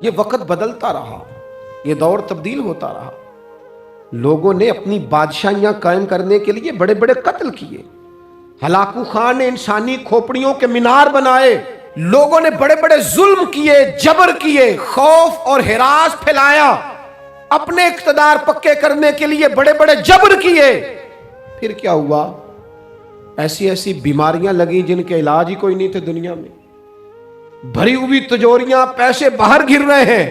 یہ وقت بدلتا رہا، یہ دور تبدیل ہوتا رہا، لوگوں نے اپنی بادشاہیاں قائم کرنے کے لیے بڑے بڑے قتل کیے، ہلاکو خان نے انسانی کھوپڑیوں کے مینار بنائے، لوگوں نے بڑے بڑے ظلم کیے، جبر کیے، خوف اور ہراس پھیلایا، اپنے اقتدار پکے کرنے کے لیے بڑے بڑے جبر کیے۔ پھر کیا ہوا؟ ایسی ایسی بیماریاں لگیں جن کے علاج ہی کوئی نہیں تھے دنیا میں، بھری ہوئی تجوریاں، پیسے باہر گر رہے ہیں،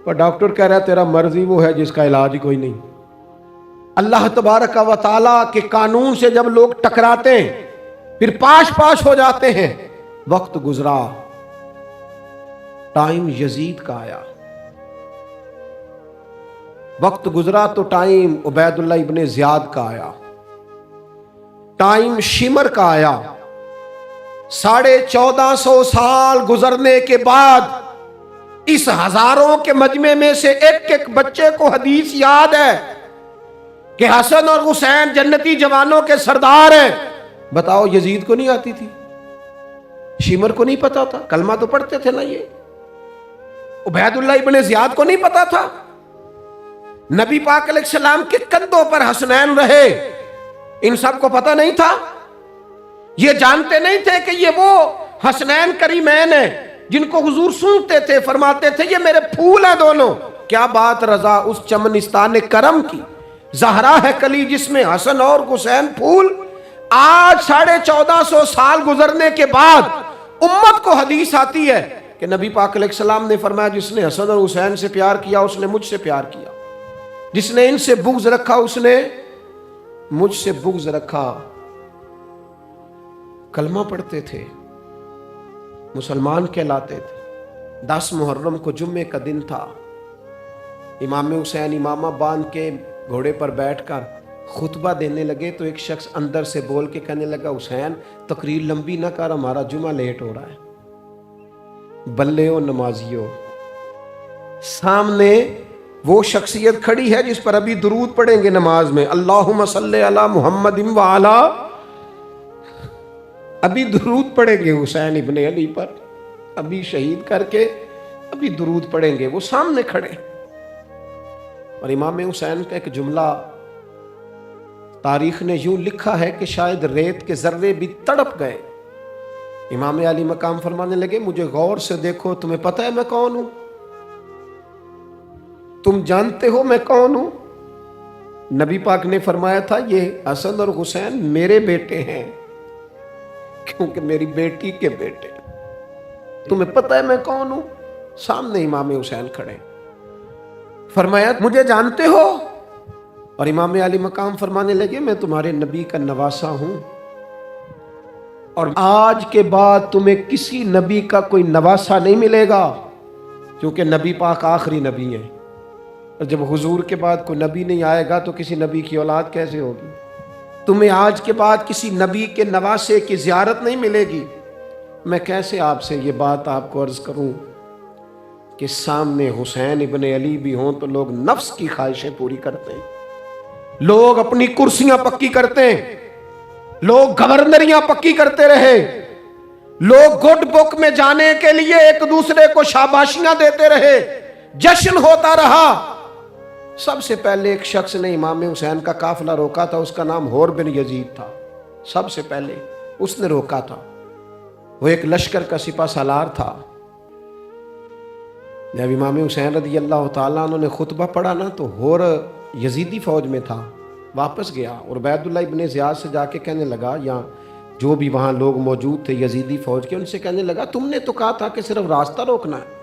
پر ڈاکٹر کہہ رہا ہے تیرا مرض ہی وہ ہے جس کا علاج ہی کوئی نہیں۔ اللہ تبارک و تعالیٰ کے قانون سے جب لوگ ٹکراتے ہیں پھر پاش پاش ہو جاتے ہیں۔ وقت گزرا، ٹائم یزید کا آیا، وقت گزرا تو ٹائم عبید اللہ ابن زیاد کا آیا، ٹائم شمر کا آیا۔ 1450 سال گزرنے کے بعد اس ہزاروں کے مجمع میں سے ایک ایک بچے کو حدیث یاد ہے کہ حسن اور حسین جنتی جوانوں کے سردار ہیں۔ بتاؤ یزید کو نہیں آتی تھی؟ شمر کو نہیں پتا تھا؟ کلمہ تو پڑھتے تھے نا یہ؟ عبید اللہ ابن زیاد کو نہیں پتا تھا؟ نبی پاک علیہ السلام کے کندھوں پر حسنین رہے، ان سب کو پتہ نہیں تھا؟ یہ جانتے نہیں تھے کہ یہ وہ حسنین کریمین ہیں جن کو حضور سنتے تھے، فرماتے تھے یہ میرے پھول ہیں دونوں؟ کیا بات رضا اس چمنستان کرم کی، زہرا ہے کلی جس میں حسن اور حسین پھول۔ آج 1450 سال گزرنے کے بعد امت کو حدیث آتی ہے کہ نبی پاک علیہ السلام نے فرمایا جس نے حسن اور حسین سے پیار کیا اس نے مجھ سے پیار کیا، جس نے ان سے بغض رکھا اس نے مجھ سے بغض رکھا۔ کلمہ پڑھتے تھے، مسلمان کہلاتے تھے۔ 10 محرم کو جمعے کا دن تھا، امام حسین امامہ باندھ کے گھوڑے پر بیٹھ کر خطبہ دینے لگے تو ایک شخص اندر سے بول کے کہنے لگا حسین تقریر لمبی نہ کر، ہمارا جمعہ لیٹ ہو رہا ہے۔ بلے و نمازیوں، سامنے وہ شخصیت کھڑی ہے جس پر ابھی درود پڑھیں گے نماز میں، اللہم صلی علی محمد وعلا، ابھی درود پڑھیں گے حسین ابن علی پر، ابھی شہید کر کے ابھی درود پڑھیں گے، وہ سامنے کھڑے۔ اور امام حسین کا ایک جملہ تاریخ نے یوں لکھا ہے کہ شاید ریت کے ذرے بھی تڑپ گئے۔ امام علی مقام فرمانے لگے مجھے غور سے دیکھو، تمہیں پتہ ہے میں کون ہوں؟ تم جانتے ہو میں کون ہوں؟ نبی پاک نے فرمایا تھا یہ حسن اور حسین میرے بیٹے ہیں کیونکہ میری بیٹی کے بیٹے۔ تمہیں پتہ ہے میں کون ہوں؟ سامنے امام حسین کھڑے، فرمایا مجھے جانتے ہو؟ اور امام علی مقام فرمانے لگے میں تمہارے نبی کا نواسہ ہوں، اور آج کے بعد تمہیں کسی نبی کا کوئی نواسہ نہیں ملے گا، کیونکہ نبی پاک آخری نبی ہیں، اور جب حضور کے بعد کوئی نبی نہیں آئے گا تو کسی نبی کی اولاد کیسے ہوگی؟ تمہیں آج کے بعد کسی نبی کے نواسے کی زیارت نہیں ملے گی۔ میں کیسے آپ سے یہ بات آپ کو عرض کروں کہ سامنے حسین ابن علی بھی ہوں تو لوگ نفس کی خواہشیں پوری کرتے ہیں، لوگ اپنی کرسیاں پکی کرتے ہیں، لوگ گورنریاں پکی کرتے رہے، لوگ گڈ بک میں جانے کے لیے ایک دوسرے کو شاباشیاں دیتے رہے، جشن ہوتا رہا۔ سب سے پہلے ایک شخص نے امام حسین کا قافلہ روکا تھا، اس کا نام حور بن یزید تھا، سب سے پہلے اس نے روکا تھا، وہ ایک لشکر کا سپہ سالار تھا۔ جب امام حسین رضی اللہ تعالیٰ عنہ نے خطبہ پڑھا نا تو حور یزیدی فوج میں تھا، واپس گیا اور عبید اللہ ابن زیاد سے جا کے کہنے لگا، یا جو بھی وہاں لوگ موجود تھے یزیدی فوج کے، ان سے کہنے لگا تم نے تو کہا تھا کہ صرف راستہ روکنا ہے،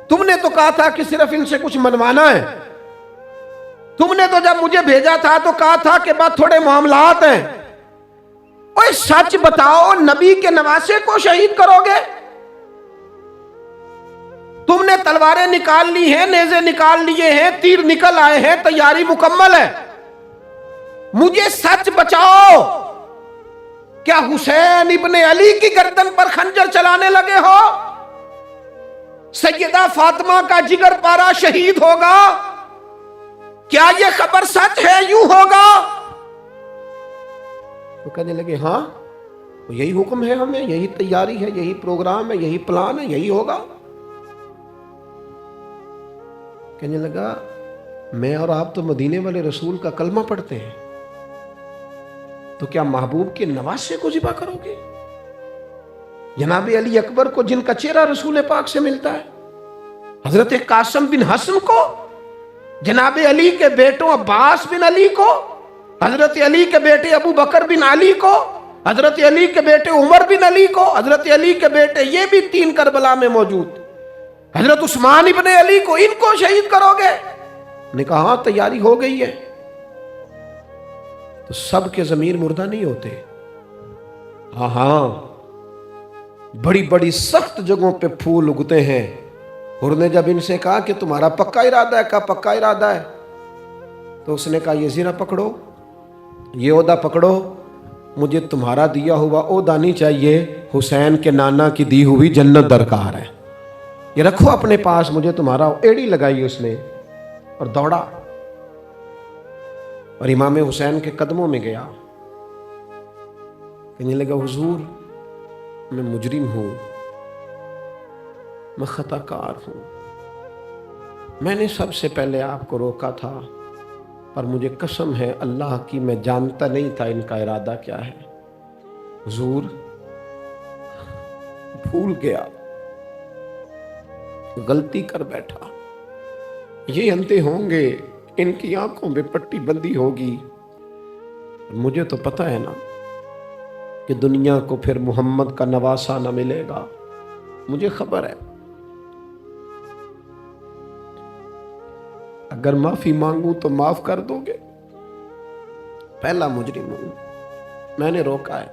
تم نے تو کہا تھا کہ صرف ان سے کچھ منوانا ہے، تم نے تو جب مجھے بھیجا تھا تو کہا تھا کہ بات تھوڑے معاملات ہیں، اوہ سچ بتاؤ نبی کے نواسے کو شہید کرو گے؟ تم نے تلواریں نکال لی ہیں، نیزے نکال لیے ہیں، تیر نکل آئے ہیں، تیاری مکمل ہے، مجھے سچ بچاؤ، کیا حسین ابن علی کی گردن پر خنجر چلانے لگے ہو؟ سیدہ فاطمہ کا جگر پارا شہید ہوگا، کیا یہ خبر سچ ہے؟ یوں ہوگا؟ تو کہنے لگے ہاں یہی حکم ہے ہمیں، یہی تیاری ہے، یہی پروگرام ہے، یہی پلان ہے، یہی ہوگا۔ کہنے لگا میں اور آپ تو مدینے والے رسول کا کلمہ پڑھتے ہیں، تو کیا محبوب کے نواسے کو ذبح کرو گے؟ جناب علی اکبر کو، جن کا چہرہ رسول پاک سے ملتا ہے، حضرت قاسم بن حسن کو، جناب علی کے بیٹوں عباس بن علی کو، حضرت علی کے بیٹے ابو بکر بن علی کو، حضرت علی کے بیٹے عمر بن علی کو، حضرت علی کے بیٹے یہ بھی 3 کربلا میں موجود، حضرت عثمان ابن علی کو، ان کو شہید کرو گے؟ نے کہا ہاں تیاری ہو گئی ہے۔ تو سب کے ضمیر مردہ نہیں ہوتے، ہاں بڑی بڑی سخت جگہوں پہ پھول اگتے ہیں۔ حر نے جب ان سے کہا کہ تمہارا پکا ارادہ ہے، کہا پکا ارادہ ہے، تو اس نے کہا یہ زیرہ پکڑو، یہ عہدہ پکڑو، مجھے تمہارا دیا ہوا عہدہ نہیں چاہیے، حسین کے نانا کی دی ہوئی جنت درکار ہے، یہ رکھو اپنے پاس، مجھے تمہارا۔ ایڑی لگائی اس نے اور دوڑا اور امام حسین کے قدموں میں گیا، کہنے لگا حضور میں مجرم ہوں، میں خطا کار ہوں، میں نے سب سے پہلے آپ کو روکا تھا، پر مجھے قسم ہے اللہ کی میں جانتا نہیں تھا ان کا ارادہ کیا ہے، حضور بھول گیا، غلطی کر بیٹھا، یہ اندھے ہوں گے، ان کی آنکھوں میں پٹی بندی ہوگی، مجھے تو پتہ ہے نا کہ دنیا کو پھر محمد کا نواسہ نہ ملے گا، مجھے خبر ہے، اگر معافی مانگوں تو معاف کر دو گے، پہلا مجرم ہوں، میں نے روکا ہے،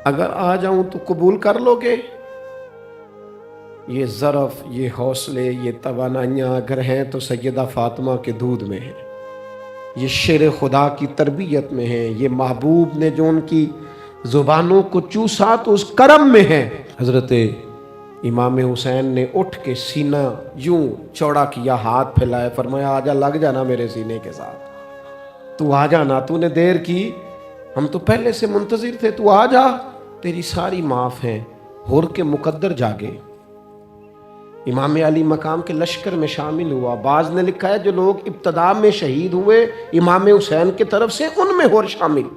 اگر آ جاؤں تو قبول کر لو گے؟ یہ ظرف، یہ حوصلے، یہ توانائیاں اگر ہیں تو سیدہ فاطمہ کے دودھ میں ہیں، یہ شیر خدا کی تربیت میں ہیں، یہ محبوب نے جو ان کی زبانوں کو چوسا تو اس کرم میں ہے۔ حضرت امام حسین نے اٹھ کے سینہ یوں چوڑا کیا، ہاتھ پھیلائے، فرمایا آجا، لگ جانا میرے سینے کے ساتھ، تو آ جانا، تو نے دیر کی، ہم تو پہلے سے منتظر تھے، تو آ جا، تیری ساری معاف ہیں۔ حر کے مقدر جاگے، امام علی مقام کے لشکر میں شامل ہوا۔ بعض نے لکھا ہے جو لوگ ابتدا میں شہید ہوئے امام حسین کی طرف سے، ان میں حر شامل۔